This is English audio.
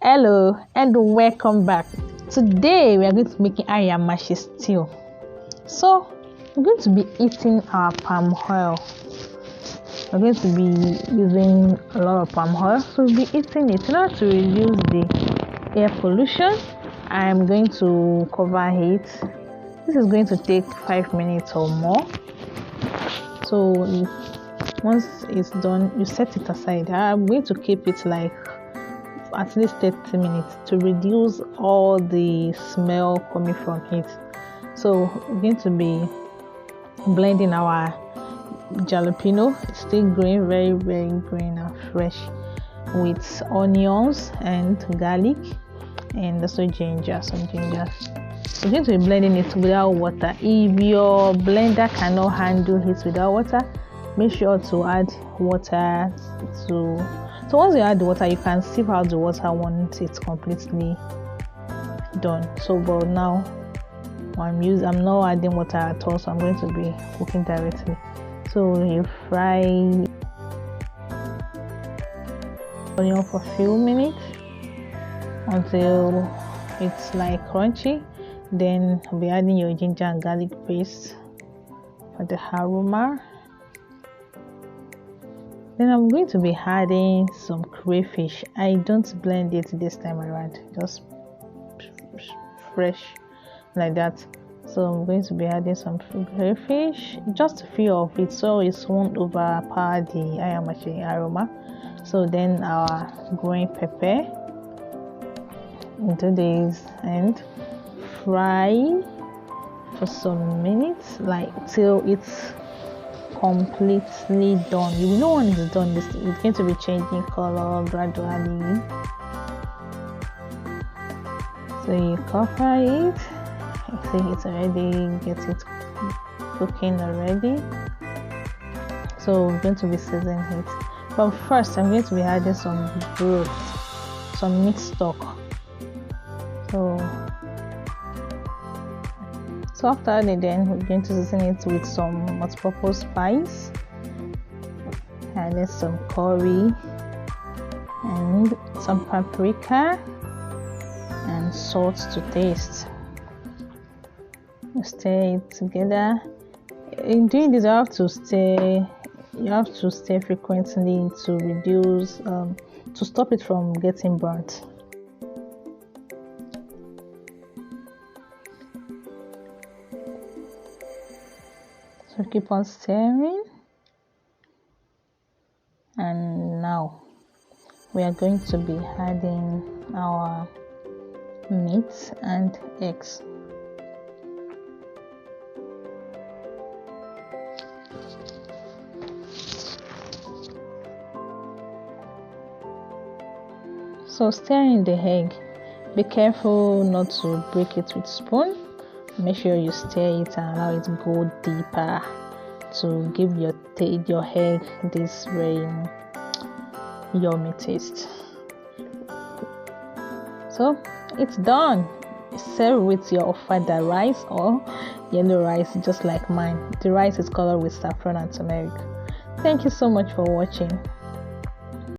Hello and welcome back. Today we are going to be making ayamase stew. So we're going to be eating our palm oil. We're going to be using a lot of palm oil, so we'll be eating it in order to reduce the air pollution. I am going to cover it. This is going to take 5 minutes or more. So once it's done, you set it aside. I'm going to keep it like at least 30 minutes to reduce all the smell coming from it. So we're going to be blending our jalapeno. It's still green, very green and fresh, with onions and garlic and also ginger, some ginger. We're going to be blending it without water. If your blender cannot handle it without water, make sure to add water to. So once you add the water, you can sieve out the water once it's completely done. So but now I'm not adding water at all, so I'm going to be cooking directly. So you fry onion for a few minutes until it's like crunchy. Then I'll be adding your ginger and garlic paste for the aroma. Then I'm going to be adding some crayfish. I don't blend it this time around, just fresh like that. So I'm going to be adding some crayfish, just a few of it, so it won't overpower the ayamase aroma. So then our green pepper into this and fry for some minutes, like till it's completely done. You know when it's done, it's going to be changing color gradually. So you cover it. I think it's already, get it cooking already. So we're going to be seasoning it. But first I'm going to be adding some broth, some mixed stock. So after that, then we're going to season it with some multipurpose spice, and then some curry and some paprika and salt to taste. Stir it together. In doing this, you have to stir frequently to reduce to stop it from getting burnt. So keep on stirring, and now we are going to be adding our meat and eggs. So stirring the egg, be careful not to break it with spoon. Make sure you stir it and allow it to go deeper to give your egg this very yummy taste. So it's done. Serve with your ofada rice or yellow rice, just like mine. The rice is colored with saffron and turmeric. Thank you so much for watching.